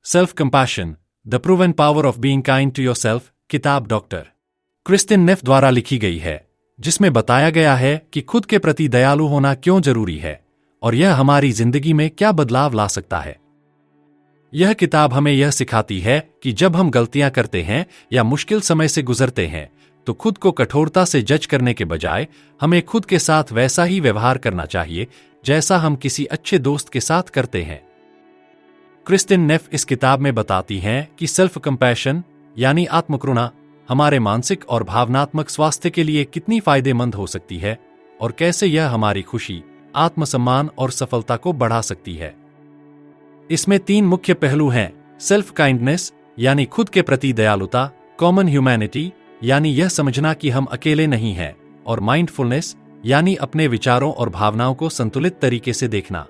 Self compassion, the proven power of being kind to yourself किताब doctor Kristin Neff द्वारा लिखी गई है, जिसमें बताया गया है कि खुद के प्रति दयालु होना क्यों जरूरी है और यह हमारी जिंदगी में क्या बदलाव ला सकता है। यह किताब हमें यह सिखाती है कि जब हम गलतियां करते हैं या मुश्किल समय से गुजरते हैं तो खुद को कठोरता से जज करने के बजाय हमें खुद के साथ वैसा ही व्यवहार करना चाहिए जैसा हम किसी अच्छे दोस्त के साथ करते हैं। क्रिस्टिन नेफ इस किताब में बताती हैं कि सेल्फ कंपैशन यानी आत्मकरुणा हमारे मानसिक और भावनात्मक स्वास्थ्य के लिए कितनी फायदेमंद हो सकती है और कैसे यह हमारी खुशी, आत्मसम्मान और सफलता को बढ़ा सकती है। इसमें 3 मुख्य पहलू हैं: सेल्फ काइंडनेस यानी खुद के प्रति दयालुता, कॉमन ह्यूमैनिटी यानी यह समझना कि हम अकेले नहीं हैं, और माइंडफुलनेस यानी अपने विचारों और भावनाओं को संतुलित तरीके से देखना।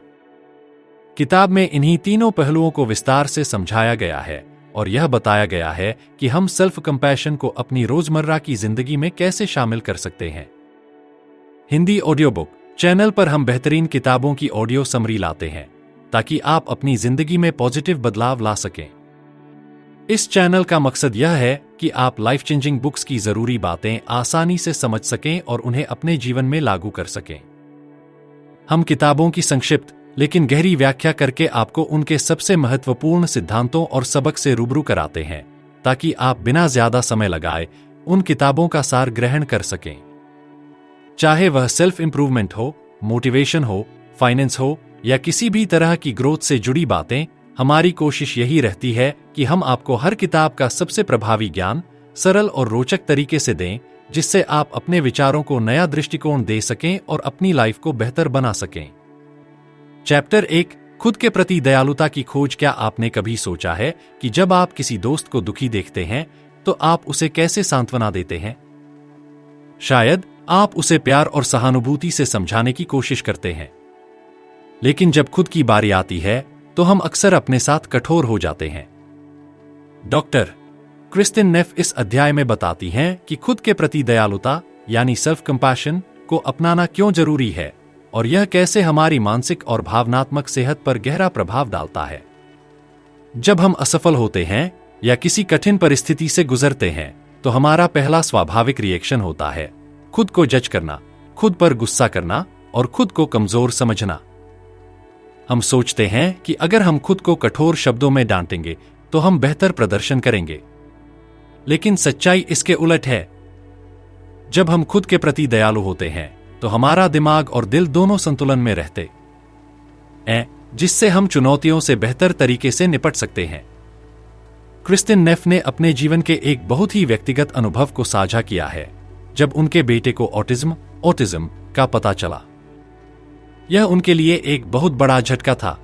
किताब में इन्हीं तीनों पहलुओं को विस्तार से समझाया गया है और यह बताया गया है कि हम सेल्फ कंपैशन को अपनी रोजमर्रा की जिंदगी में कैसे शामिल कर सकते हैं। हिंदी ऑडियो बुक चैनल पर हम बेहतरीन किताबों की ऑडियो समरी लाते हैं ताकि आप अपनी जिंदगी में पॉजिटिव बदलाव ला सकें। इस चैनल का मकसद यह है कि आप लाइफ चेंजिंग बुक्स की जरूरी बातें आसानी से समझ सकें और उन्हें अपने जीवन में लागू कर सकें। हम किताबों की संक्षिप्त लेकिन गहरी व्याख्या करके आपको उनके सबसे महत्वपूर्ण सिद्धांतों और सबक से रूबरू कराते हैं ताकि आप बिना ज्यादा समय लगाए उन किताबों का सार ग्रहण कर सकें। चाहे वह सेल्फ इंप्रूवमेंट हो, मोटिवेशन हो, फाइनेंस हो या किसी भी तरह की ग्रोथ से जुड़ी बातें, हमारी कोशिश यही रहती है कि हम आपको हर किताब का सबसे प्रभावी ज्ञान सरल और रोचक तरीके से दें, जिससे आप अपने विचारों को नया दृष्टिकोण दे सकें और अपनी लाइफ को बेहतर बना सकें। चैप्टर 1, खुद के प्रति दयालुता की खोज। क्या आपने कभी सोचा है कि जब आप किसी दोस्त को दुखी देखते हैं तो आप उसे कैसे सांत्वना देते हैं? शायद आप उसे प्यार और सहानुभूति से समझाने की कोशिश करते हैं, लेकिन जब खुद की बारी आती है तो हम अक्सर अपने साथ कठोर हो जाते हैं। डॉक्टर क्रिस्टिन नेफ इस अध्याय में बताती हैं कि खुद के प्रति दयालुता यानी सेल्फ कंपैशन को अपनाना क्यों जरूरी है और यह कैसे हमारी मानसिक और भावनात्मक सेहत पर गहरा प्रभाव डालता है। जब हम असफल होते हैं या किसी कठिन परिस्थिति से गुजरते हैं तो हमारा पहला स्वाभाविक रिएक्शन होता है खुद को जज करना, खुद पर गुस्सा करना और खुद को कमजोर समझना। हम सोचते हैं कि अगर हम खुद को कठोर शब्दों में डांटेंगे तो हम बेहतर प्रदर्शन करेंगे, लेकिन सच्चाई इसके उलट है। जब हम खुद के प्रति दयालु होते हैं तो हमारा दिमाग और दिल दोनों संतुलन में रहते हैं, जिससे हम चुनौतियों से बेहतर तरीके से निपट सकते हैं। क्रिस्टिन नेफ ने अपने जीवन के एक बहुत ही व्यक्तिगत अनुभव को साझा किया है जब उनके बेटे को ऑटिज्म का पता चला। यह उनके लिए एक बहुत बड़ा झटका था।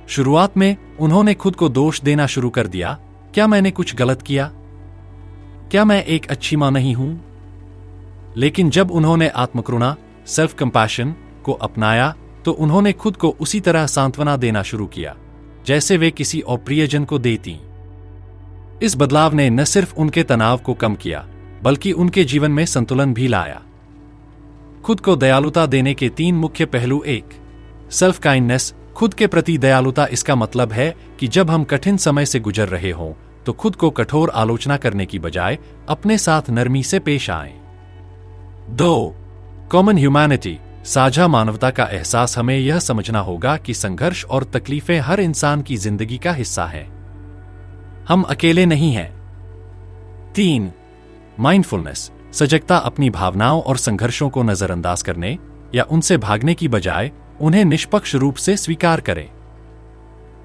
शुरुआत में उन्होंने खुद को दोष देना शुरू कर दिया, क्या मैंने कुछ गलत किया? क्या मैं एक अच्छी मां नहीं हूं? लेकिन जब उन्होंने आत्मकरुणा सेल्फ कंपैशन को अपनाया तो उन्होंने खुद को उसी तरह सांत्वना देना शुरू किया जैसे वे किसी और प्रियजन को देती। इस बदलाव ने न सिर्फ उनके तनाव को कम किया बल्कि उनके जीवन में संतुलन भी लाया। खुद को दयालुता देने के 3 मुख्य पहलू। 1, सेल्फ काइंडनेस, खुद के प्रति दयालुता। इसका मतलब है कि जब हम कठिन समय से गुजर रहे हों तो खुद को कठोर आलोचना करने की बजाय अपने साथ नरमी से पेश आएं। 2, कॉमन ह्यूमैनिटी, साझा मानवता का एहसास। हमें यह समझना होगा कि संघर्ष और तकलीफें हर इंसान की जिंदगी का हिस्सा हैं। हम अकेले नहीं हैं। 3, माइंडफुलनेस, सजगता, अपनी भावनाओं और संघर्षों को नजरअंदाज करने या उनसे भागने की बजाय उन्हें निष्पक्ष रूप से स्वीकार करें।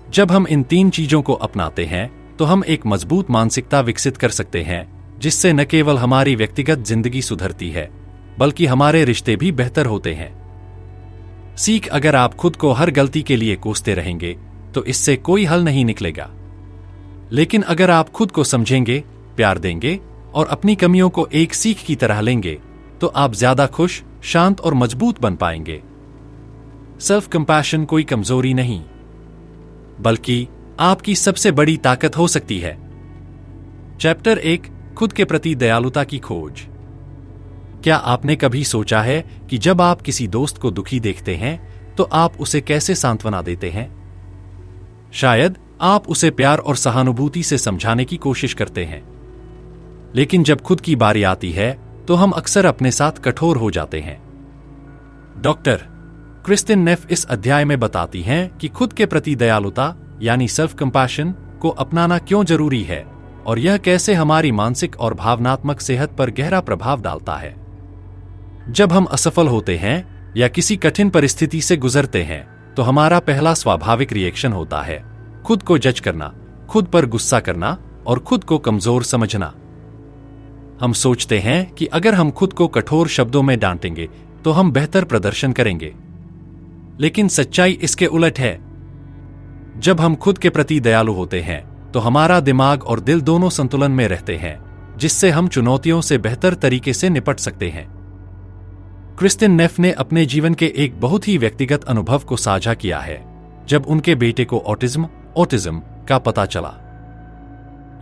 जब हम इन 3 चीजों को अपनाते हैं तो हम एक मजबूत मानसिकता विकसित कर सकते हैं, जिससे न केवल हमारी व्यक्तिगत जिंदगी सुधरती है बल्कि हमारे रिश्ते भी बेहतर होते हैं। सीख, अगर आप खुद को हर गलती के लिए कोसते रहेंगे तो इससे कोई हल नहीं निकलेगा, लेकिन अगर आप खुद को समझेंगे, प्यार देंगे और अपनी कमियों को एक सीख की तरह लेंगे तो आप ज्यादा खुश, शांत और मजबूत बन पाएंगे। सेल्फ कंपैशन कोई कमजोरी नहीं बल्कि आपकी सबसे बड़ी ताकत हो सकती है। चैप्टर 1, खुद के प्रति दयालुता की खोज। क्या आपने कभी सोचा है कि जब आप किसी दोस्त को दुखी देखते हैं तो आप उसे कैसे सांत्वना देते हैं? शायद आप उसे प्यार और सहानुभूति से समझाने की कोशिश करते हैं। लेकिन जब खुद की बारी आती है तो हम अक्सर अपने साथ कठोर हो जाते हैं। डॉक्टर क्रिस्टिन नेफ इस अध्याय में बताती हैं कि खुद के प्रति दयालुता यानी सेल्फ कंपैशन को अपनाना क्यों जरूरी है और यह कैसे हमारी मानसिक और भावनात्मक सेहत पर गहरा प्रभाव डालता है। जब हम असफल होते हैं या किसी कठिन परिस्थिति से गुजरते हैं तो हमारा पहला स्वाभाविक रिएक्शन होता है खुद को जज करना, खुद पर गुस्सा करना और खुद को कमजोर समझना। हम सोचते हैं कि अगर हम खुद को कठोर शब्दों में डांटेंगे तो हम बेहतर प्रदर्शन करेंगे। लेकिन सच्चाई इसके उलट है। जब हम खुद के प्रति दयालु होते हैं तो हमारा दिमाग और दिल दोनों संतुलन में रहते हैं, जिससे हम चुनौतियों से बेहतर तरीके से निपट सकते हैं। क्रिस्टिन नेफ ने अपने जीवन के एक बहुत ही व्यक्तिगत अनुभव को साझा किया है जब उनके बेटे को ऑटिज्म का पता चला।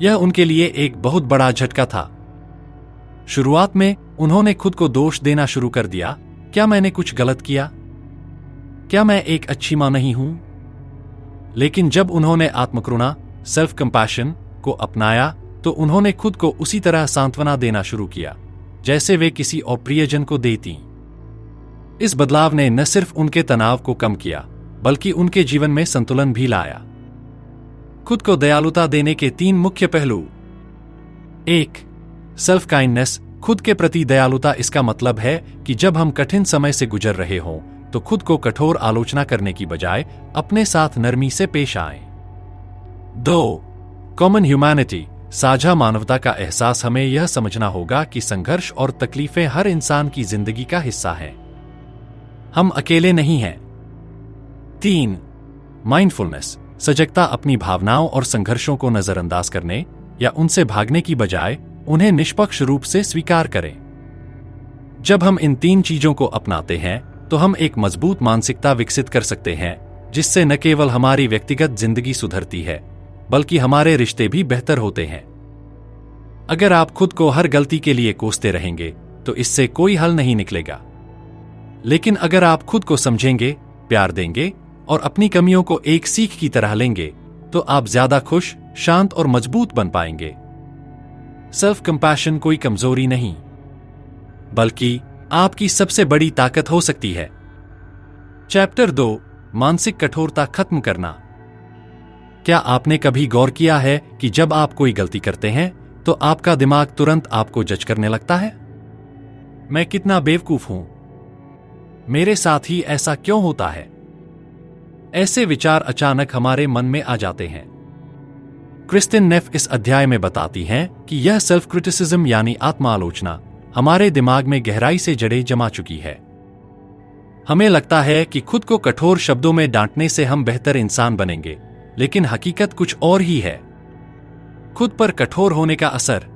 यह उनके लिए एक बहुत बड़ा झटका था। शुरुआत में उन्होंने खुद को दोष देना शुरू कर दिया, क्या मैंने कुछ गलत किया? क्या मैं एक अच्छी मां नहीं हूं? लेकिन जब उन्होंने आत्मकरुणा सेल्फ कंपैशन को अपनाया तो उन्होंने खुद को उसी तरह सांत्वना देना शुरू किया जैसे वे किसी और प्रियजन को देती। इस बदलाव ने न सिर्फ उनके तनाव को कम किया बल्कि उनके जीवन में संतुलन भी लाया। खुद को दयालुता देने के 3 मुख्य पहलू। 1. Self kindness. खुद के प्रति दयालुता इसका मतलब है कि जब हम कठिन समय से गुजर रहे हों तो खुद को कठोर आलोचना करने की बजाय अपने साथ नरमी से पेश आएं। 2. Common humanity. साझा मानवता का एहसास। हमें यह समझना होगा कि संघर्ष और तकलीफें हर इंसान की जिंदगी का हिस्सा हैं। हम अकेले नहीं हैं। 3. माइंडफुलनेस। सजगता। अपनी भावनाओं और संघर्षों को नजरअंदाज करने या उनसे भागने की बजाय उन्हें निष्पक्ष रूप से स्वीकार करें। जब हम इन 3 चीजों को अपनाते हैं तो हम एक मजबूत मानसिकता विकसित कर सकते हैं, जिससे न केवल हमारी व्यक्तिगत जिंदगी सुधरती है बल्कि हमारे रिश्ते भी बेहतर होते हैं। अगर आप खुद को हर गलती के लिए कोसते रहेंगे तो इससे कोई हल नहीं निकलेगा। लेकिन अगर आप खुद को समझेंगे, प्यार देंगे और अपनी कमियों को एक सीख की तरह लेंगे तो आप ज्यादा खुश, शांत और मजबूत बन पाएंगे। सेल्फ कंपैशन कोई कमजोरी नहीं बल्कि आपकी सबसे बड़ी ताकत हो सकती है। चैप्टर 2 मानसिक कठोरता खत्म करना। क्या आपने कभी गौर किया है कि जब आप कोई गलती करते हैं तो आपका दिमाग तुरंत आपको जज करने लगता है? मैं कितना बेवकूफ हूं, मेरे साथ ही ऐसा क्यों होता है? ऐसे विचार अचानक हमारे मन में आ जाते हैं। क्रिस्टिन नेफ इस अध्याय में बताती हैं कि यह सेल्फ क्रिटिसिज्म यानी आत्मालोचना हमारे दिमाग में गहराई से जड़ें जमा चुकी है। हमें लगता है कि खुद को कठोर शब्दों में डांटने से हम बेहतर इंसान बनेंगे, लेकिन हकीकत कुछ और ही है। खुद पर कठोर होने का असर।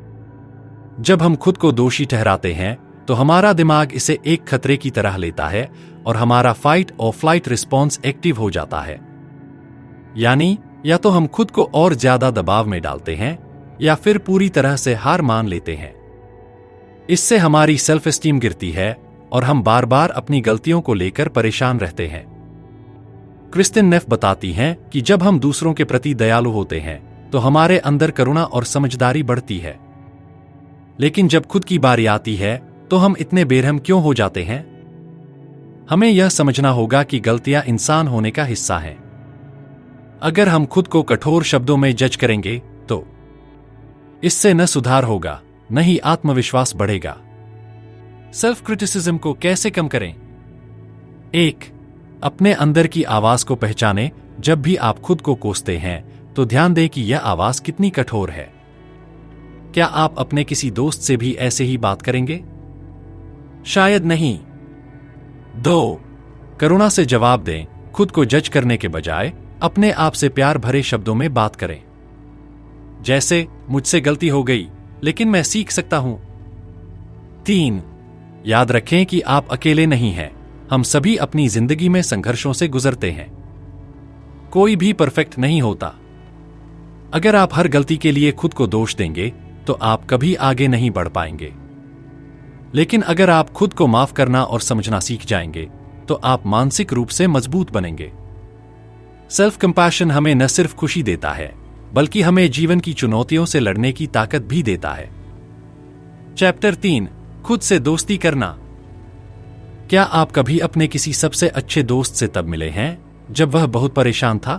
जब हम खुद को दोषी ठहराते हैं तो हमारा दिमाग इसे एक खतरे की तरह लेता है और हमारा फाइट और फ्लाइट रिस्पॉन्स एक्टिव हो जाता है। यानी या तो हम खुद को और ज्यादा दबाव में डालते हैं या फिर पूरी तरह से हार मान लेते हैं। इससे हमारी सेल्फ एस्टीम गिरती है और हम बार बार अपनी गलतियों को लेकर परेशान रहते हैं। क्रिस्टिन नेफ बताती हैं कि जब हम दूसरों के प्रति दयालु होते हैं तो हमारे अंदर करुणा और समझदारी बढ़ती है। लेकिन जब खुद की बारी आती है तो हम इतने बेरहम क्यों हो जाते हैं? हमें यह समझना होगा कि गलतियां इंसान होने का हिस्सा हैं। अगर हम खुद को कठोर शब्दों में जज करेंगे तो इससे न सुधार होगा, न ही आत्मविश्वास बढ़ेगा। सेल्फ क्रिटिसिज्म को कैसे कम करें? 1. अपने अंदर की आवाज को पहचानें। जब भी आप खुद को कोसते हैं तो ध्यान दें कि यह आवाज कितनी कठोर है। क्या आप अपने किसी दोस्त से भी ऐसे ही बात करेंगे? शायद नहीं। 2. करुणा से जवाब दें। खुद को जज करने के बजाय अपने आप से प्यार भरे शब्दों में बात करें, जैसे मुझसे गलती हो गई लेकिन मैं सीख सकता हूं। 3. याद रखें कि आप अकेले नहीं हैं। हम सभी अपनी जिंदगी में संघर्षों से गुजरते हैं। कोई भी परफेक्ट नहीं होता। अगर आप हर गलती के लिए खुद को दोष देंगे तो आप कभी आगे नहीं बढ़ पाएंगे। लेकिन अगर आप खुद को माफ करना और समझना सीख जाएंगे तो आप मानसिक रूप से मजबूत बनेंगे। सेल्फ कंपैशन हमें न सिर्फ खुशी देता है बल्कि हमें जीवन की चुनौतियों से लड़ने की ताकत भी देता है। चैप्टर 3, खुद से दोस्ती करना। क्या आप कभी अपने किसी सबसे अच्छे दोस्त से तब मिले हैं जब वह बहुत परेशान था?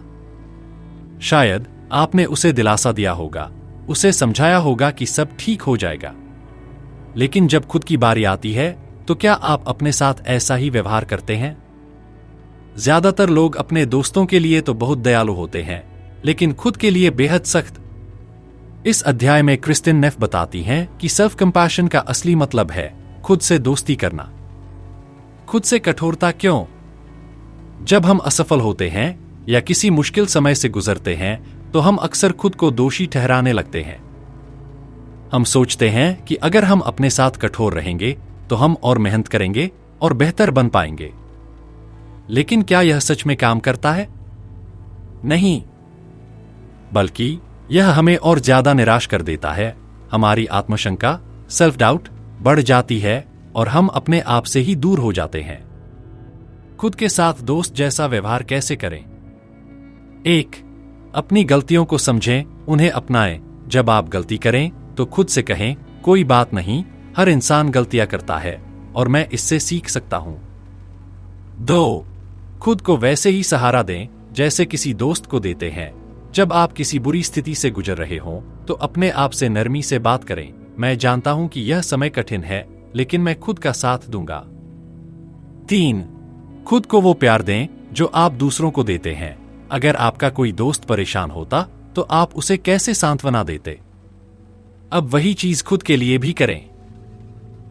शायद आपने उसे दिलासा दिया होगा, उसे समझाया होगा कि सब ठीक हो जाएगा। लेकिन जब खुद की बारी आती है तो क्या आप अपने साथ ऐसा ही व्यवहार करते हैं? ज्यादातर लोग अपने दोस्तों के लिए तो बहुत दयालु होते हैं, लेकिन खुद के लिए बेहद सख्त। इस अध्याय में क्रिस्टिन नेफ बताती हैं कि सेल्फ कंपैशन का असली मतलब है खुद से दोस्ती करना। खुद से कठोरता क्यों? जब हम असफल होते हैं या किसी मुश्किल समय से गुजरते हैं तो हम अक्सर खुद को दोषी ठहराने लगते हैं। हम सोचते हैं कि अगर हम अपने साथ कठोर रहेंगे तो हम और मेहनत करेंगे और बेहतर बन पाएंगे। लेकिन क्या यह सच में काम करता है? नहीं, बल्कि यह हमें और ज्यादा निराश कर देता है। हमारी आत्मशंका, सेल्फ डाउट बढ़ जाती है और हम अपने आप से ही दूर हो जाते हैं। खुद के साथ दोस्त जैसा व्यवहार कैसे करें? 1. अपनी गलतियों को समझें, उन्हें अपनाएं। जब आप गलती करें तो खुद से कहें, कोई बात नहीं, हर इंसान गलतियां करता है और मैं इससे सीख सकता हूं। 2. खुद को वैसे ही सहारा दें जैसे किसी दोस्त को देते हैं। जब आप किसी बुरी स्थिति से गुजर रहे हों तो अपने आप से नरमी से बात करें, मैं जानता हूं कि यह समय कठिन है, लेकिन मैं खुद का साथ दूंगा। 3. खुद को वो प्यार दें जो आप दूसरों को देते हैं। अगर आपका कोई दोस्त परेशान होता तो आप उसे कैसे सांत्वना देते? अब वही चीज खुद के लिए भी करें।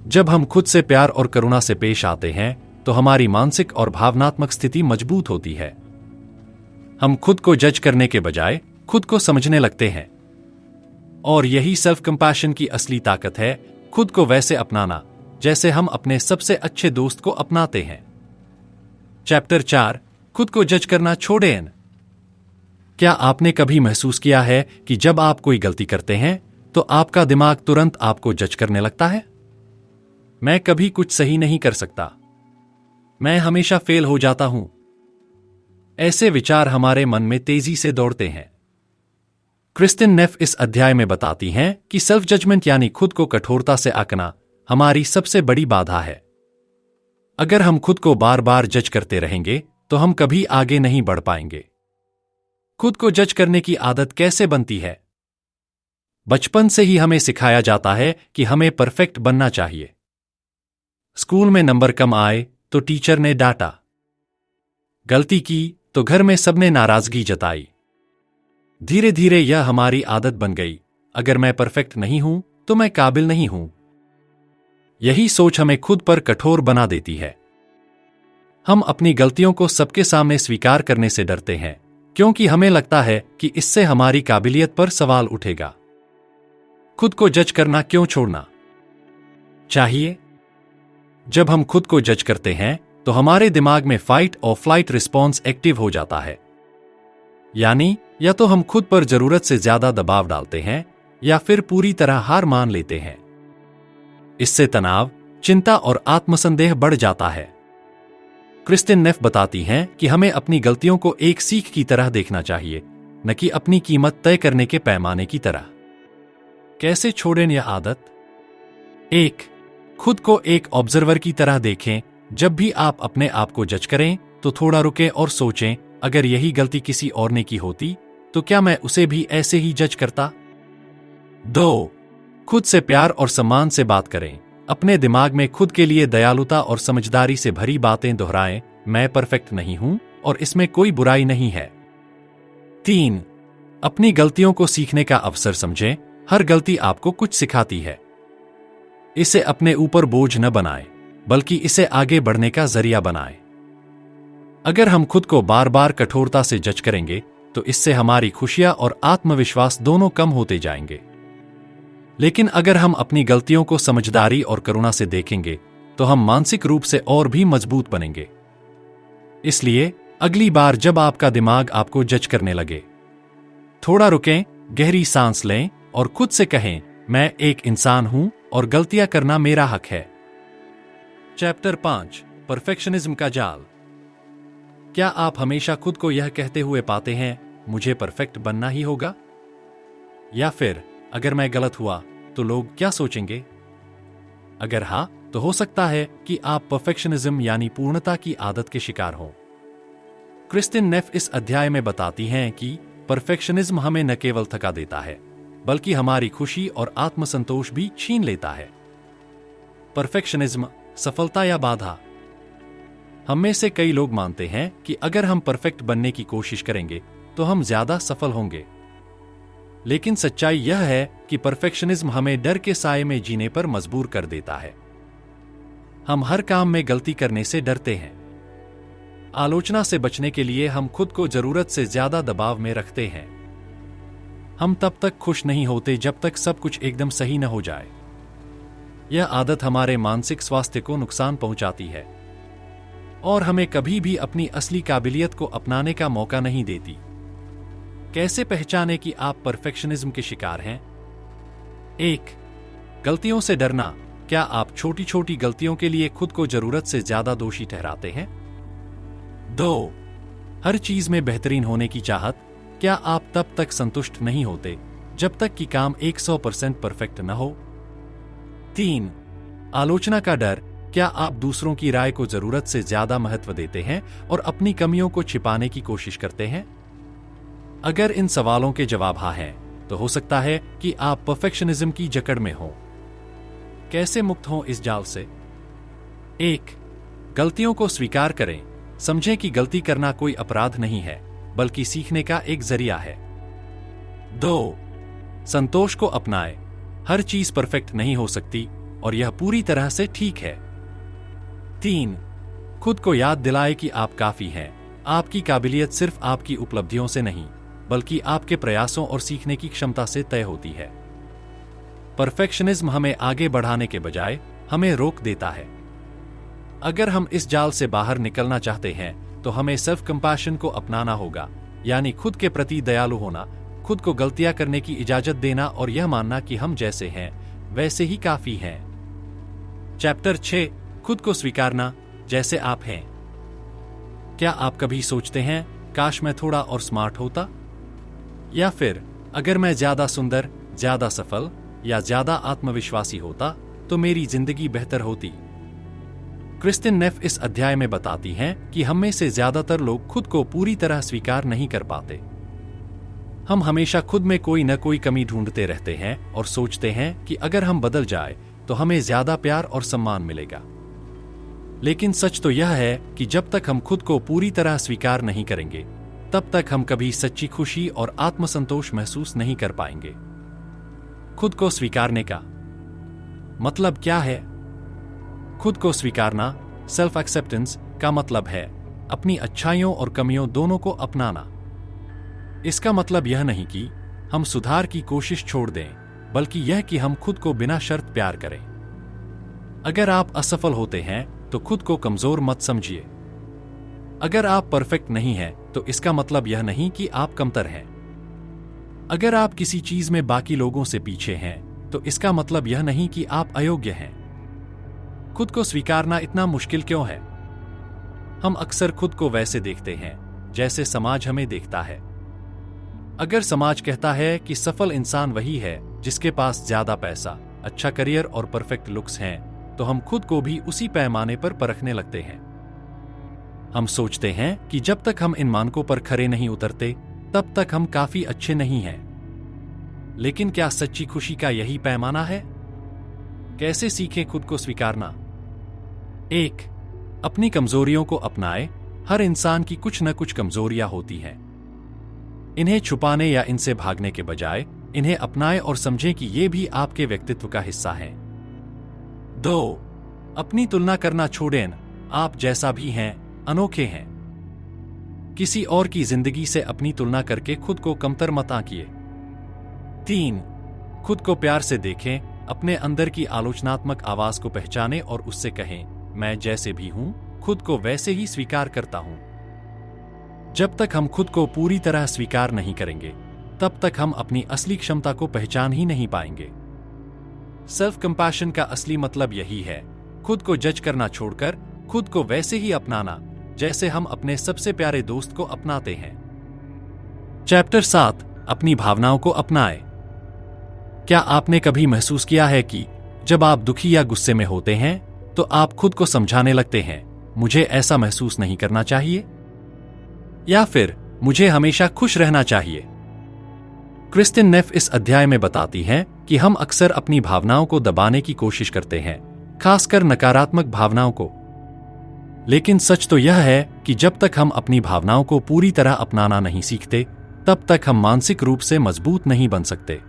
जब हम खुद से प्यार और करुणा से पेश आते हैं तो हमारी मानसिक और भावनात्मक स्थिति मजबूत होती है। हम खुद को जज करने के बजाय खुद को समझने लगते हैं। और यही सेल्फ कंपैशन की असली ताकत है, खुद को वैसे अपनाना जैसे हम अपने सबसे अच्छे दोस्त को अपनाते हैं। चैप्टर 4, खुद को जज करना छोड़ें। क्या आपने कभी महसूस किया है कि जब आप कोई गलती करते हैं तो आपका दिमाग तुरंत आपको जज करने लगता है? मैं कभी कुछ सही नहीं कर सकता, मैं हमेशा फेल हो जाता हूं। ऐसे विचार हमारे मन में तेजी से दौड़ते हैं। क्रिस्टिन नेफ इस अध्याय में बताती हैं कि सेल्फ जजमेंट यानी खुद को कठोरता से आंकना हमारी सबसे बड़ी बाधा है। अगर हम खुद को बार बार जज करते रहेंगे तो हम कभी आगे नहीं बढ़ पाएंगे। खुद को जज करने की आदत कैसे बनती है? बचपन से ही हमें सिखाया जाता है कि हमें परफेक्ट बनना चाहिए। स्कूल में नंबर कम आए तो टीचर ने डांटा, गलती की तो घर में सबने नाराजगी जताई। धीरे धीरे यह हमारी आदत बन गई, अगर मैं परफेक्ट नहीं हूं तो मैं काबिल नहीं हूं। यही सोच हमें खुद पर कठोर बना देती है। हम अपनी गलतियों को सबके सामने स्वीकार करने से डरते हैं क्योंकि हमें लगता है कि इससे हमारी काबिलियत पर सवाल उठेगा। खुद को जज करना क्यों छोड़ना चाहिए? जब हम खुद को जज करते हैं तो हमारे दिमाग में फाइट और फ्लाइट रिस्पॉन्स एक्टिव हो जाता है। यानी या तो हम खुद पर जरूरत से ज्यादा दबाव डालते हैं या फिर पूरी तरह हार मान लेते हैं। इससे तनाव, चिंता और आत्मसंदेह बढ़ जाता है। क्रिस्टिन नेफ बताती हैं कि हमें अपनी गलतियों को एक सीख की तरह देखना चाहिए, न कि अपनी कीमत तय करने के पैमाने की तरह। कैसे छोड़ें यह आदत? 1. खुद को एक ऑब्जर्वर की तरह देखें। जब भी आप अपने आप को जज करें तो थोड़ा रुकें और सोचें, अगर यही गलती किसी और ने की होती तो क्या मैं उसे भी ऐसे ही जज करता? 2. खुद से प्यार और सम्मान से बात करें। अपने दिमाग में खुद के लिए दयालुता और समझदारी से भरी बातें दोहराएं, मैं परफेक्ट नहीं हूं और इसमें कोई बुराई नहीं है। 3. अपनी गलतियों को सीखने का अवसर समझें। हर गलती आपको कुछ सिखाती है। इसे अपने ऊपर बोझ न बनाएं, बल्कि इसे आगे बढ़ने का जरिया बनाएं। अगर हम खुद को बार बार कठोरता से जज करेंगे तो इससे हमारी खुशियां और आत्मविश्वास दोनों कम होते जाएंगे। लेकिन अगर हम अपनी गलतियों को समझदारी और करुणा से देखेंगे तो हम मानसिक रूप से और भी मजबूत बनेंगे। इसलिए अगली बार जब आपका दिमाग आपको जज करने लगे, थोड़ा रुकें, गहरी सांस लें और खुद से कहें, मैं एक इंसान हूं और गलतियां करना मेरा हक है। चैप्टर 5, परफेक्शनिज्म का जाल। क्या आप हमेशा खुद को यह कहते हुए पाते हैं, मुझे परफेक्ट बनना ही होगा? या फिर अगर मैं गलत हुआ तो लोग क्या सोचेंगे? अगर हां, तो हो सकता है कि आप परफेक्शनिज्म यानी पूर्णता की आदत के शिकार हों। क्रिस्टिन नेफ इस अध्याय में बताती हैं कि परफेक्शनिज्म हमें न केवल थका देता है, बल्कि हमारी खुशी और आत्मसंतोष भी छीन लेता है। परफेक्शनिज्म, सफलता या बाधा। हम में से कई लोग मानते हैं कि अगर हम परफेक्ट बनने की कोशिश करेंगे तो हम ज्यादा सफल होंगे। लेकिन सच्चाई यह है कि परफेक्शनिज्म हमें डर के साए में जीने पर मजबूर कर देता है। हम हर काम में गलती करने से डरते हैं। आलोचना से बचने के लिए हम खुद को जरूरत से ज्यादा दबाव में रखते हैं। हम तब तक खुश नहीं होते जब तक सब कुछ एकदम सही न हो जाए। यह आदत हमारे मानसिक स्वास्थ्य को नुकसान पहुंचाती है और हमें कभी भी अपनी असली काबिलियत को अपनाने का मौका नहीं देती। कैसे पहचाने कि आप परफेक्शनिज्म के शिकार हैं? 1. गलतियों से डरना। क्या आप छोटी छोटी गलतियों के लिए खुद को जरूरत से ज्यादा दोषी ठहराते हैं? 2. हर चीज में बेहतरीन होने की चाहत। क्या आप तब तक संतुष्ट नहीं होते जब तक कि काम 100% परफेक्ट न हो? 3. आलोचना का डर। क्या आप दूसरों की राय को जरूरत से ज्यादा महत्व देते हैं और अपनी कमियों को छिपाने की कोशिश करते हैं? अगर इन सवालों के जवाब हाँ हैं, तो हो सकता है कि आप परफेक्शनिज्म की जकड़ में हो। कैसे मुक्त हों इस जाल से? 1. गलतियों को स्वीकार करें। समझें कि गलती करना कोई अपराध नहीं है, बल्कि सीखने का एक जरिया है। 2. संतोष को अपनाएं। हर चीज परफेक्ट नहीं हो सकती और यह पूरी तरह से ठीक है। 3. खुद को याद दिलाए कि आप काफी हैं। आपकी काबिलियत सिर्फ आपकी उपलब्धियों से नहीं, बल्कि आपके प्रयासों और सीखने की क्षमता से तय होती है। परफेक्शनिज्म हमें आगे बढ़ाने के बजाय हमें रोक देता है। अगर हम इस जाल से बाहर निकलना चाहते हैं, तो हमें सेल्फ कंपैशन को अपनाना होगा, यानी खुद के प्रति दयालु होना, खुद को गलतियां करने की इजाजत देना और यह मानना कि हम जैसे हैं वैसे ही काफी हैं। चैप्टर 6, खुद को स्वीकारना जैसे आप हैं। क्या आप कभी सोचते हैं, काश मैं थोड़ा और स्मार्ट होता? या फिर अगर मैं ज्यादा सुंदर, ज्यादा सफल या ज्यादा आत्मविश्वासी होता तो मेरी जिंदगी बेहतर होती? क्रिस्टिन नेफ इस अध्याय में बताती हैं कि हम में से ज्यादातर लोग खुद को पूरी तरह स्वीकार नहीं कर पाते। हम हमेशा खुद में कोई न कोई कमी ढूंढते रहते हैं और सोचते हैं कि अगर हम बदल जाए तो हमें ज्यादा प्यार और सम्मान मिलेगा। लेकिन सच तो यह है कि जब तक हम खुद को पूरी तरह स्वीकार नहीं करेंगे, तब तक हम कभी सच्ची खुशी और आत्मसंतोष महसूस नहीं कर पाएंगे। खुद को स्वीकारने का मतलब क्या है? खुद को स्वीकारना, सेल्फ एक्सेप्टेंस का मतलब है अपनी अच्छाइयों और कमियों दोनों को अपनाना। इसका मतलब यह नहीं कि हम सुधार की कोशिश छोड़ दें, बल्कि यह कि हम खुद को बिना शर्त प्यार करें। अगर आप असफल होते हैं तो खुद को कमजोर मत समझिए। अगर आप परफेक्ट नहीं हैं, तो इसका मतलब यह नहीं कि आप कमतर हैं। अगर आप किसी चीज में बाकी लोगों से पीछे हैं, तो इसका मतलब यह नहीं कि आप अयोग्य हैं। खुद को स्वीकारना इतना मुश्किल क्यों है? हम अक्सर खुद को वैसे देखते हैं जैसे समाज हमें देखता है। अगर समाज कहता है कि सफल इंसान वही है जिसके पास ज्यादा पैसा, अच्छा करियर और परफेक्ट लुक्स हैं, तो हम खुद को भी उसी पैमाने पर परखने लगते हैं। हम सोचते हैं कि जब तक हम इन मानकों पर खरे नहीं उतरते, तब तक हम काफी अच्छे नहीं हैं। लेकिन क्या सच्ची खुशी का यही पैमाना है? कैसे सीखें खुद को स्वीकारना? 1. अपनी कमजोरियों को अपनाएं। हर इंसान की कुछ न कुछ कमजोरियां होती हैं। इन्हें छुपाने या इनसे भागने के बजाय इन्हें अपनाएं और समझें कि ये भी आपके व्यक्तित्व का हिस्सा हैं। 2. अपनी तुलना करना छोड़ें। आप जैसा भी हैं, अनोखे हैं। किसी और की जिंदगी से अपनी तुलना करके खुद को कमतर मत आंकिए। 3. खुद को प्यार से देखें। अपने अंदर की आलोचनात्मक आवाज को पहचानें और उससे कहें, मैं जैसे भी हूं, खुद को वैसे ही स्वीकार करता हूं। जब तक हम खुद को पूरी तरह स्वीकार नहीं करेंगे, तब तक हम अपनी असली क्षमता को पहचान ही नहीं पाएंगे। सेल्फ कंपैशन का असली मतलब यही है, खुद को जज करना छोड़कर खुद को वैसे ही अपनाना जैसे हम अपने सबसे प्यारे दोस्त को अपनाते हैं। चैप्टर 7, अपनी भावनाओं को अपनाएं। क्या आपने कभी महसूस किया है कि जब आप दुखी या गुस्से में होते हैं तो आप खुद को समझाने लगते हैं, मुझे ऐसा महसूस नहीं करना चाहिए, या फिर मुझे हमेशा खुश रहना चाहिए? क्रिस्टिन नेफ इस अध्याय में बताती हैं कि हम अक्सर अपनी भावनाओं को दबाने की कोशिश करते हैं, खासकर नकारात्मक भावनाओं को। लेकिन सच तो यह है कि जब तक हम अपनी भावनाओं को पूरी तरह अपनाना नहीं सीखते, तब तक हम मानसिक रूप से मजबूत नहीं बन सकते।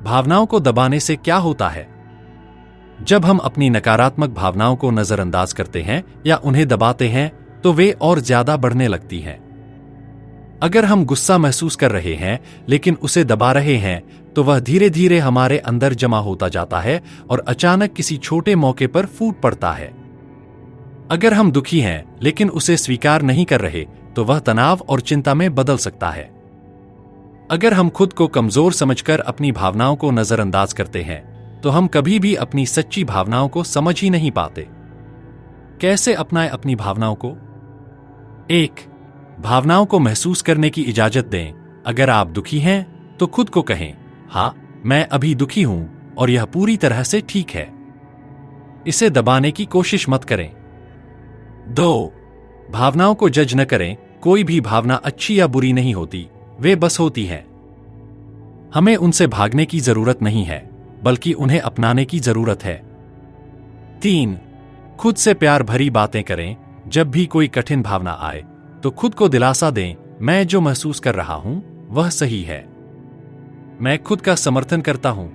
भावनाओं को दबाने से क्या होता है? जब हम अपनी नकारात्मक भावनाओं को नजरअंदाज करते हैं या उन्हें दबाते हैं तो वे और ज्यादा बढ़ने लगती हैं। अगर हम गुस्सा महसूस कर रहे हैं लेकिन उसे दबा रहे हैं तो वह धीरे धीरे हमारे अंदर जमा होता जाता है और अचानक किसी छोटे मौके पर फूट पड़ता है। अगर हम दुखी हैं लेकिन उसे स्वीकार नहीं कर रहे तो वह तनाव और चिंता में बदल सकता है। अगर हम खुद को कमजोर समझकर अपनी भावनाओं को नजरअंदाज करते हैं तो हम कभी भी अपनी सच्ची भावनाओं को समझ ही नहीं पाते। कैसे अपनाएं अपनी भावनाओं को? 1. भावनाओं को महसूस करने की इजाजत दें। अगर आप दुखी हैं तो खुद को कहें, हाँ, मैं अभी दुखी हूं और यह पूरी तरह से ठीक है। इसे दबाने की कोशिश मत करें। 2. भावनाओं को जज न करें। कोई भी भावना अच्छी या बुरी नहीं होती, वे बस होती हैं। हमें उनसे भागने की जरूरत नहीं है, बल्कि उन्हें अपनाने की जरूरत है। 3. खुद से प्यार भरी बातें करें। जब भी कोई कठिन भावना आए तो खुद को दिलासा दें, मैं जो महसूस कर रहा हूं वह सही है। मैं खुद का समर्थन करता हूं।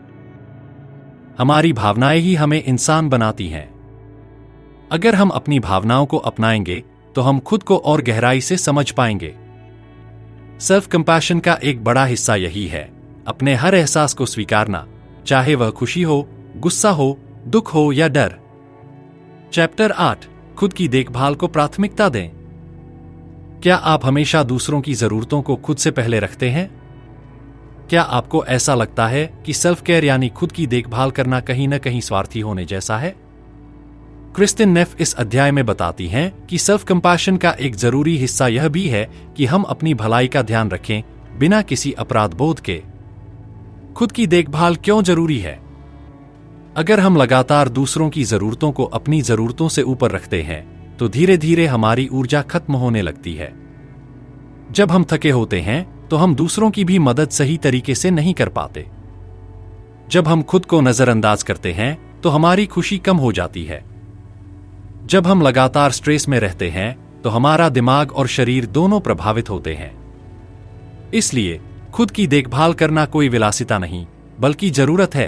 हमारी भावनाएं ही हमें इंसान बनाती हैं। अगर हम अपनी भावनाओं को अपनाएंगे तो हम खुद को और गहराई से समझ पाएंगे। सेल्फ कंपैशन का एक बड़ा हिस्सा यही है, अपने हर एहसास को स्वीकारना, चाहे वह खुशी हो, गुस्सा हो, दुख हो या डर। चैप्टर 8, खुद की देखभाल को प्राथमिकता दें। क्या आप हमेशा दूसरों की जरूरतों को खुद से पहले रखते हैं? क्या आपको ऐसा लगता है कि सेल्फ केयर यानी खुद की देखभाल करना कहीं न कहीं स्वार्थी होने जैसा है? क्रिस्टिन नेफ इस अध्याय में बताती हैं कि सेल्फ कंपैशन का एक जरूरी हिस्सा यह भी है कि हम अपनी भलाई का ध्यान रखें बिना किसी अपराध बोध के। खुद की देखभाल क्यों जरूरी है? अगर हम लगातार दूसरों की जरूरतों को अपनी जरूरतों से ऊपर रखते हैं तो धीरे धीरे हमारी ऊर्जा खत्म होने लगती है। जब हम थके होते हैं तो हम दूसरों की भी मदद सही तरीके से नहीं कर पाते। जब हम खुद को नजरअंदाज करते हैं तो हमारी खुशी कम हो जाती है। जब हम लगातार स्ट्रेस में रहते हैं तो हमारा दिमाग और शरीर दोनों प्रभावित होते हैं। इसलिए खुद की देखभाल करना कोई विलासिता नहीं, बल्कि जरूरत है।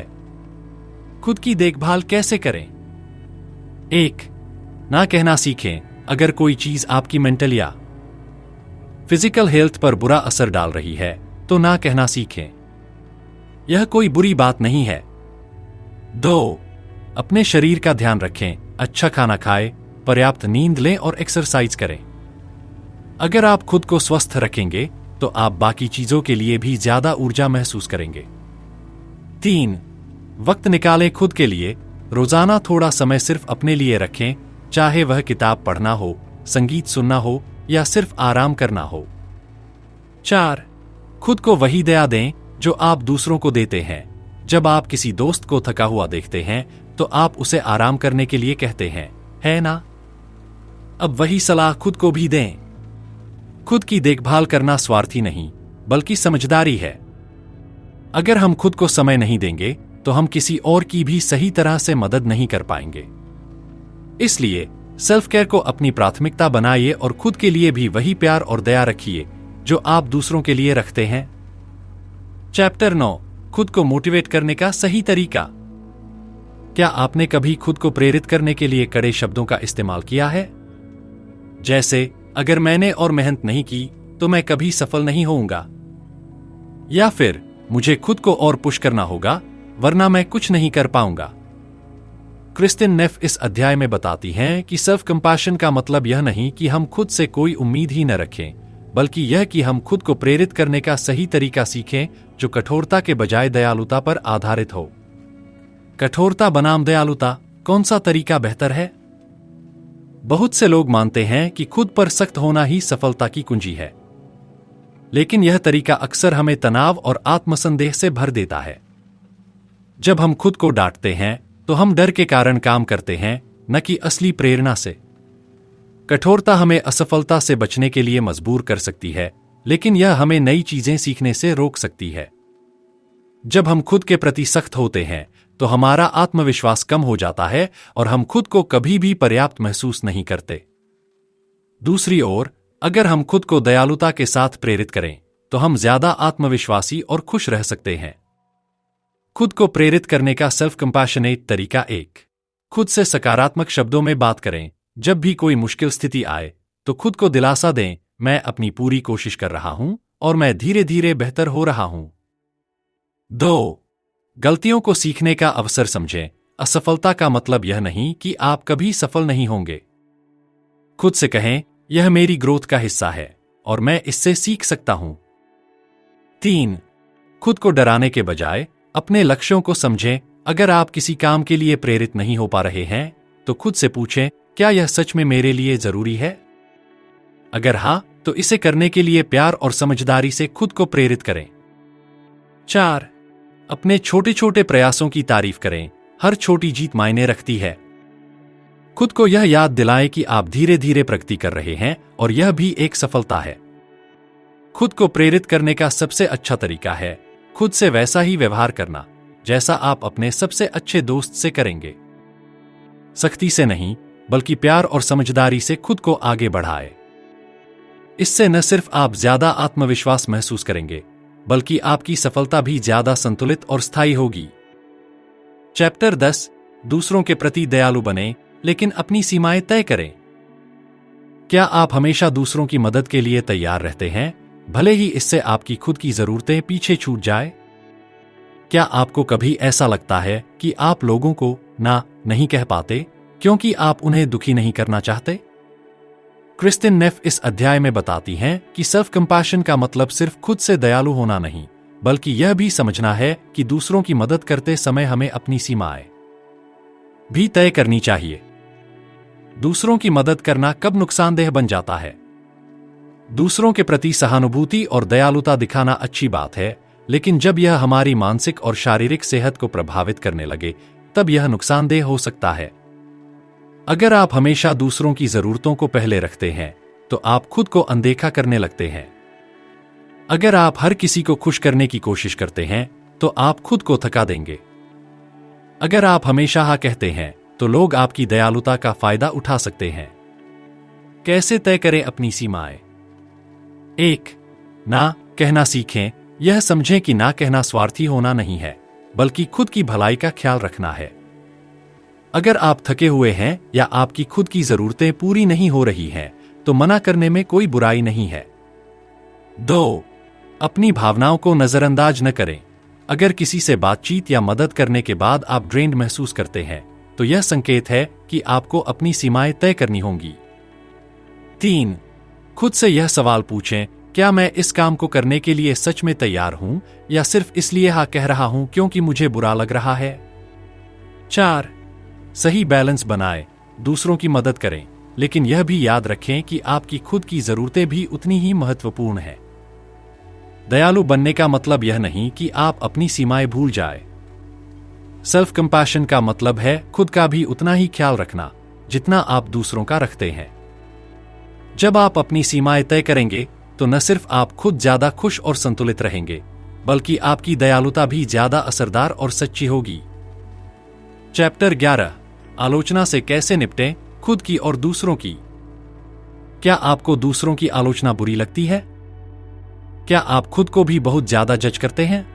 खुद की देखभाल कैसे करें? 1. ना कहना सीखें। अगर कोई चीज आपकी मेंटल या फिजिकल हेल्थ पर बुरा असर डाल रही है तो ना कहना सीखें। यह कोई बुरी बात नहीं है। 2. अपने शरीर का ध्यान रखें। अच्छा खाना खाएं, पर्याप्त नींद लें और एक्सरसाइज करें। अगर आप खुद को स्वस्थ रखेंगे तो आप बाकी चीजों के लिए भी ज्यादा ऊर्जा महसूस करेंगे। 3. वक्त निकालें खुद के लिए। रोजाना थोड़ा समय सिर्फ अपने लिए रखें, चाहे वह किताब पढ़ना हो, संगीत सुनना हो या सिर्फ आराम करना हो। 4. खुद को वही दया दें जो आप दूसरों को देते हैं। जब आप किसी दोस्त को थका हुआ देखते हैं तो आप उसे आराम करने के लिए कहते हैं, है ना? अब वही सलाह खुद को भी दें। खुद की देखभाल करना स्वार्थी नहीं, बल्कि समझदारी है। अगर हम खुद को समय नहीं देंगे तो हम किसी और की भी सही तरह से मदद नहीं कर पाएंगे। इसलिए सेल्फ केयर को अपनी प्राथमिकता बनाइए और खुद के लिए भी वही प्यार और दया रखिए जो आप दूसरों के लिए रखते हैं। चैप्टर 9, खुद को मोटिवेट करने का सही तरीका। क्या आपने कभी खुद को प्रेरित करने के लिए कड़े शब्दों का इस्तेमाल किया है? जैसे, अगर मैंने और मेहनत नहीं की तो मैं कभी सफल नहीं होऊंगा, या फिर मुझे खुद को और पुश करना होगा वरना मैं कुछ नहीं कर पाऊंगा। क्रिस्टिन नेफ इस अध्याय में बताती हैं कि सेल्फ कंपैशन का मतलब यह नहीं कि हम खुद से कोई उम्मीद ही न रखें, बल्कि यह कि हम खुद को प्रेरित करने का सही तरीका सीखें जो कठोरता के बजाय दयालुता पर आधारित हो। कठोरता बनाम दयालुता, कौन सा तरीका बेहतर है? बहुत से लोग मानते हैं कि खुद पर सख्त होना ही सफलता की कुंजी है, लेकिन यह तरीका अक्सर हमें तनाव और आत्मसंदेह से भर देता है। जब हम खुद को डांटते हैं तो हम डर के कारण काम करते हैं, न कि असली प्रेरणा से। कठोरता हमें असफलता से बचने के लिए मजबूर कर सकती है, लेकिन यह हमें नई चीजें सीखने से रोक सकती है। जब हम खुद के प्रति सख्त होते हैं तो हमारा आत्मविश्वास कम हो जाता है और हम खुद को कभी भी पर्याप्त महसूस नहीं करते। दूसरी ओर, अगर हम खुद को दयालुता के साथ प्रेरित करें तो हम ज्यादा आत्मविश्वासी और खुश रह सकते हैं। खुद को प्रेरित करने का सेल्फ कंपैशनेट तरीका 1। खुद से सकारात्मक शब्दों में बात करें। जब भी कोई मुश्किल स्थिति आए तो खुद को दिलासा दें, मैं अपनी पूरी कोशिश कर रहा हूं और मैं धीरे धीरे बेहतर हो रहा हूं। 2। गलतियों को सीखने का अवसर समझें। असफलता का मतलब यह नहीं कि आप कभी सफल नहीं होंगे। खुद से कहें, यह मेरी ग्रोथ का हिस्सा है और मैं इससे सीख सकता हूं। 3। खुद को डराने के बजाय अपने लक्ष्यों को समझें। अगर आप किसी काम के लिए प्रेरित नहीं हो पा रहे हैं तो खुद से पूछें, क्या यह सच में मेरे लिए जरूरी है? अगर हां, तो इसे करने के लिए प्यार और समझदारी से खुद को प्रेरित करें। 4। अपने छोटे छोटे प्रयासों की तारीफ करें। हर छोटी जीत मायने रखती है। खुद को यह याद दिलाएं कि आप धीरे धीरे प्रगति कर रहे हैं और यह भी एक सफलता है। खुद को प्रेरित करने का सबसे अच्छा तरीका है खुद से वैसा ही व्यवहार करना जैसा आप अपने सबसे अच्छे दोस्त से करेंगे। सख्ती से नहीं, बल्कि प्यार और समझदारी से खुद को आगे बढ़ाएं। इससे न सिर्फ आप ज्यादा आत्मविश्वास महसूस करेंगे, बल्कि आपकी सफलता भी ज्यादा संतुलित और स्थायी होगी। चैप्टर 10। दूसरों के प्रति दयालु बनें, लेकिन अपनी सीमाएं तय करें। क्या आप हमेशा दूसरों की मदद के लिए तैयार रहते हैं, भले ही इससे आपकी खुद की जरूरतें पीछे छूट जाए? क्या आपको कभी ऐसा लगता है कि आप लोगों को ना नहीं कह पाते क्योंकि आप उन्हें दुखी नहीं करना चाहते? क्रिस्टिन नेफ इस अध्याय में बताती हैं कि सेल्फ कंपैशन का मतलब सिर्फ खुद से दयालु होना नहीं, बल्कि यह भी समझना है कि दूसरों की मदद करते समय हमें अपनी सीमाएं भी तय करनी चाहिए। दूसरों की मदद करना कब नुकसानदेह बन जाता है? दूसरों के प्रति सहानुभूति और दयालुता दिखाना अच्छी बात है, लेकिन जब यह हमारी मानसिक और शारीरिक सेहत को प्रभावित करने लगे, तब यह नुकसानदेह हो सकता है। अगर आप हमेशा दूसरों की जरूरतों को पहले रखते हैं, तो आप खुद को अनदेखा करने लगते हैं। अगर आप हर किसी को खुश करने की कोशिश करते हैं, तो आप खुद को थका देंगे। अगर आप हमेशा हाँ कहते हैं, तो लोग आपकी दयालुता का फायदा उठा सकते हैं। कैसे तय करें अपनी सीमाएं? 1। ना कहना सीखें। यह समझें कि ना कहना स्वार्थी होना नहीं है, बल्कि खुद की भलाई का ख्याल रखना है। अगर आप थके हुए हैं या आपकी खुद की जरूरतें पूरी नहीं हो रही हैं, तो मना करने में कोई बुराई नहीं है। 2। अपनी भावनाओं को नजरअंदाज न करें। अगर किसी से बातचीत या मदद करने के बाद आप ड्रेन्ड महसूस करते हैं, तो यह संकेत है कि आपको अपनी सीमाएं तय करनी होंगी। 3। खुद से यह सवाल पूछें, क्या मैं इस काम को करने के लिए सच में तैयार हूं या सिर्फ इसलिए हाँ कह रहा हूं क्योंकि मुझे बुरा लग रहा है? 4। सही बैलेंस बनाएं। दूसरों की मदद करें, लेकिन यह भी याद रखें कि आपकी खुद की जरूरतें भी उतनी ही महत्वपूर्ण हैं। दयालु बनने का मतलब यह नहीं कि आप अपनी सीमाएं भूल जाएं। सेल्फ कंपैशन का मतलब है खुद का भी उतना ही ख्याल रखना जितना आप दूसरों का रखते हैं। जब आप अपनी सीमाएं तय करेंगे, तो न सिर्फ आप खुद ज्यादा खुश और संतुलित रहेंगे, बल्कि आपकी दयालुता भी ज्यादा असरदार और सच्ची होगी। चैप्टर 11। आलोचना से कैसे निपटें, खुद की और दूसरों की। क्या आपको दूसरों की आलोचना बुरी लगती है? क्या आप खुद को भी बहुत ज्यादा जज करते हैं?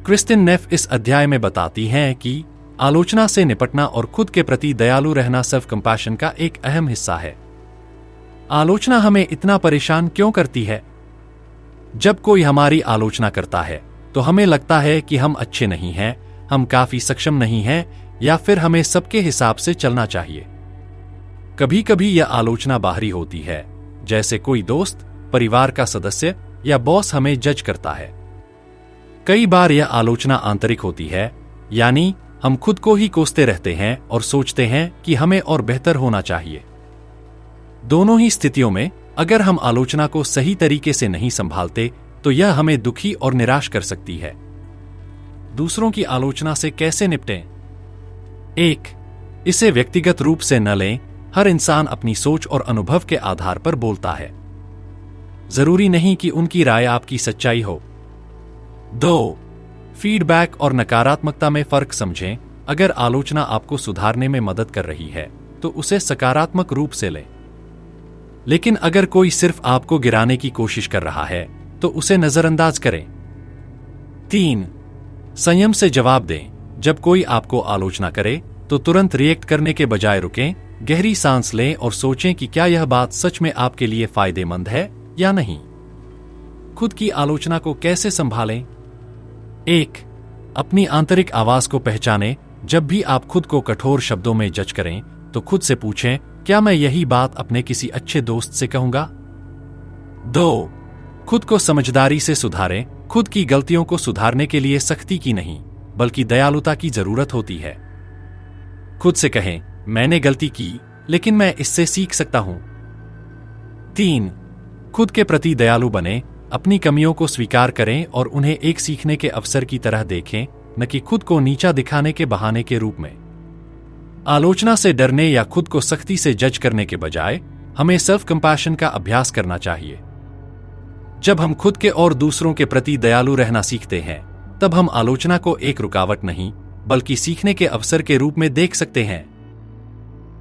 क्रिस्टिन नेफ इस अध्याय में बताती हैं कि आलोचना से निपटना और खुद के प्रति दयालु रहना सेल्फ कंपैशन का एक अहम हिस्सा है। आलोचना हमें इतना परेशान क्यों करती है? जब कोई हमारी आलोचना करता है, तो हमें लगता है कि हम अच्छे नहीं हैं, हम काफी सक्षम नहीं हैं, या फिर हमें सबके हिसाब से चलना चाहिए। कभी कभी यह आलोचना बाहरी होती है, जैसे कोई दोस्त, परिवार का सदस्य या बॉस हमें जज करता है। कई बार यह आलोचना आंतरिक होती है, यानी हम खुद को ही कोसते रहते हैं और सोचते हैं कि हमें और बेहतर होना चाहिए, दोनों ही स्थितियों में अगर हम आलोचना को सही तरीके से नहीं संभालते तो यह हमें दुखी और निराश कर सकती है। दूसरों की आलोचना से कैसे निपटें? 1. इसे व्यक्तिगत रूप से न लें। हर इंसान अपनी सोच और अनुभव के आधार पर बोलता है। जरूरी नहीं कि उनकी राय आपकी सच्चाई हो। 2. फीडबैक और नकारात्मकता में फर्क समझें। अगर आलोचना आपको सुधारने में मदद कर रही है तो उसे सकारात्मक रूप से लें। लेकिन अगर कोई सिर्फ आपको गिराने की कोशिश कर रहा है तो उसे नजरअंदाज करें। 3. संयम से जवाब दें। जब कोई आपको आलोचना करे तो तुरंत रिएक्ट करने के बजाय रुकें, गहरी सांस लें और सोचें कि क्या यह बात सच में आपके लिए फायदेमंद है या नहीं। खुद की आलोचना को कैसे संभालें? 1. अपनी आंतरिक आवाज को पहचानें। जब भी आप खुद को कठोर शब्दों में जज करें तो खुद से पूछें, क्या मैं यही बात अपने किसी अच्छे दोस्त से कहूंगा? 2. खुद को समझदारी से सुधारें। खुद की गलतियों को सुधारने के लिए सख्ती की नहीं, बल्कि दयालुता की जरूरत होती है। खुद से कहें, मैंने गलती की, लेकिन मैं इससे सीख सकता हूं। 3. खुद के प्रति दयालु बनें। अपनी कमियों को स्वीकार करें और उन्हें एक सीखने के अवसर की तरह देखें, न कि खुद को नीचा दिखाने के बहाने के रूप में। आलोचना से डरने या खुद को सख्ती से जज करने के बजाय हमें सेल्फ कंपैशन का अभ्यास करना चाहिए। जब हम खुद के और दूसरों के प्रति दयालु रहना सीखते हैं तब हम आलोचना को एक रुकावट नहीं बल्कि सीखने के अवसर के रूप में देख सकते हैं।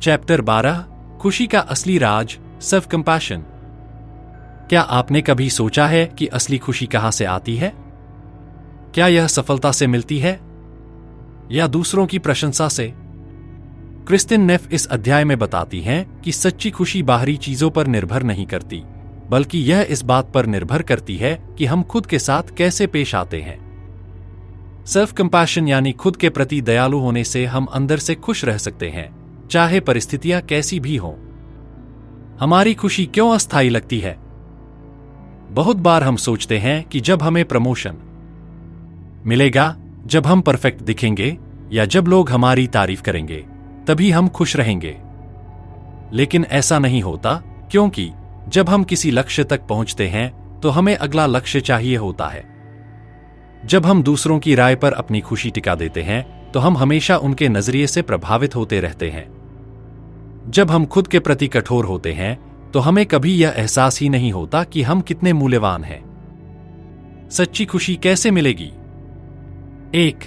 चैप्टर 12, खुशी का असली राज, सेल्फ कंपैशन। क्या आपने कभी सोचा है कि असली खुशी कहां से आती है? क्या यह सफलता से मिलती है या दूसरों की प्रशंसा से? क्रिस्टिन नेफ इस अध्याय में बताती हैं कि सच्ची खुशी बाहरी चीजों पर निर्भर नहीं करती, बल्कि यह इस बात पर निर्भर करती है कि हम खुद के साथ कैसे पेश आते हैं। सेल्फ कंपैशन यानी खुद के प्रति दयालु होने से हम अंदर से खुश रह सकते हैं, चाहे परिस्थितियां कैसी भी हों। हमारी खुशी क्यों अस्थायी लगती है? बहुत बार हम सोचते हैं कि जब हमें प्रमोशन मिलेगा, जब हम परफेक्ट दिखेंगे या जब लोग हमारी तारीफ करेंगे तभी हम खुश रहेंगे। लेकिन ऐसा नहीं होता, क्योंकि जब हम किसी लक्ष्य तक पहुंचते हैं तो हमें अगला लक्ष्य चाहिए होता है। जब हम दूसरों की राय पर अपनी खुशी टिका देते हैं तो हम हमेशा उनके नजरिए से प्रभावित होते रहते हैं। जब हम खुद के प्रति कठोर होते हैं तो हमें कभी यह एहसास ही नहीं होता कि हम कितने मूल्यवान हैं। सच्ची खुशी कैसे मिलेगी? 1.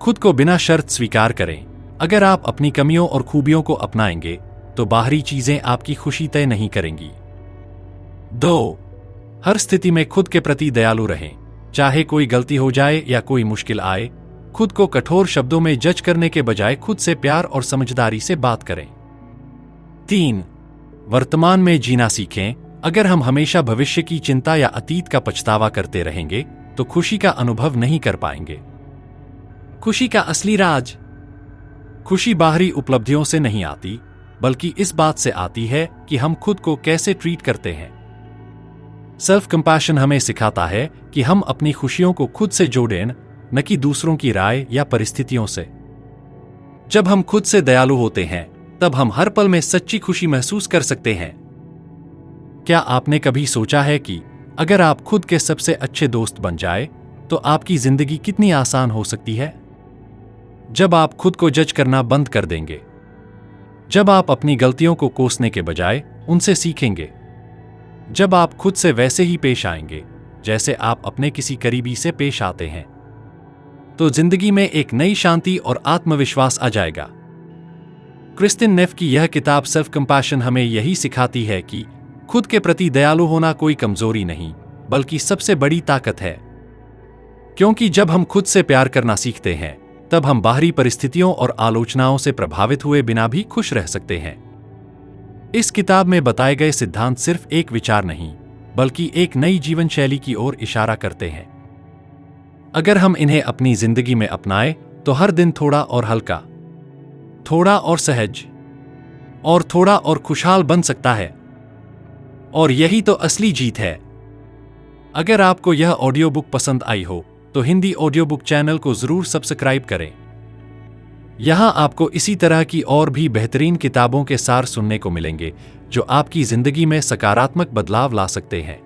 खुद को बिना शर्त स्वीकार करें। अगर आप अपनी कमियों और खूबियों को अपनाएंगे तो बाहरी चीजें आपकी खुशी तय नहीं करेंगी। 2. हर स्थिति में खुद के प्रति दयालु रहें। चाहे कोई गलती हो जाए या कोई मुश्किल आए, खुद को कठोर शब्दों में जज करने के बजाय खुद से प्यार और समझदारी से बात करें। 3. वर्तमान में जीना सीखें। अगर हम हमेशा भविष्य की चिंता या अतीत का पछतावा करते रहेंगे तो खुशी का अनुभव नहीं कर पाएंगे। खुशी का असली राज। खुशी बाहरी उपलब्धियों से नहीं आती, बल्कि इस बात से आती है कि हम खुद को कैसे ट्रीट करते हैं। सेल्फ कंपैशन हमें सिखाता है कि हम अपनी खुशियों को खुद से जोड़ें, न कि दूसरों की राय या परिस्थितियों से। जब हम खुद से दयालु होते हैं तब हम हर पल में सच्ची खुशी महसूस कर सकते हैं। क्या आपने कभी सोचा है कि अगर आप खुद के सबसे अच्छे दोस्त बन जाए तो आपकी जिंदगी कितनी आसान हो सकती है? जब आप खुद को जज करना बंद कर देंगे, जब आप अपनी गलतियों को कोसने के बजाय उनसे सीखेंगे, जब आप खुद से वैसे ही पेश आएंगे जैसे आप अपने किसी करीबी से पेश आते हैं, तो जिंदगी में एक नई शांति और आत्मविश्वास आ जाएगा। क्रिस्टिन नेफ की यह किताब सेल्फ कंपैशन हमें यही सिखाती है कि खुद के प्रति दयालु होना कोई कमजोरी नहीं, बल्कि सबसे बड़ी ताकत है। क्योंकि जब हम खुद से प्यार करना सीखते हैं तब हम बाहरी परिस्थितियों और आलोचनाओं से प्रभावित हुए बिना भी खुश रह सकते हैं। इस किताब में बताए गए सिद्धांत सिर्फ एक विचार नहीं, बल्कि एक नई जीवन शैली की ओर इशारा करते हैं। अगर हम इन्हें अपनी जिंदगी में अपनाएं तो हर दिन थोड़ा और हल्का, थोड़ा और सहज और थोड़ा और खुशहाल बन सकता है। और यही तो असली जीत है। अगर आपको यह ऑडियो बुक पसंद आई हो तो हिंदी ऑडियो बुक चैनल को जरूर सब्सक्राइब करें। यहाँ आपको इसी तरह की और भी बेहतरीन किताबों के सार सुनने को मिलेंगे जो आपकी जिंदगी में सकारात्मक बदलाव ला सकते हैं।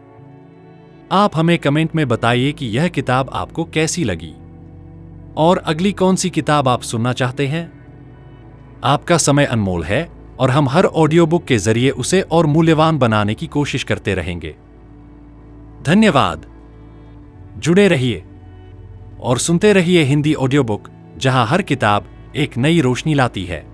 आप हमें कमेंट में बताइए कि यह किताब आपको कैसी लगी और अगली कौन सी किताब आप सुनना चाहते हैं। आपका समय अनमोल है और हम हर ऑडियो बुक के जरिए उसे और मूल्यवान बनाने की कोशिश करते रहेंगे। धन्यवाद। जुड़े रहिए और सुनते रहिए हिंदी ऑडियो बुक, जहां हर किताब एक नई रोशनी लाती है।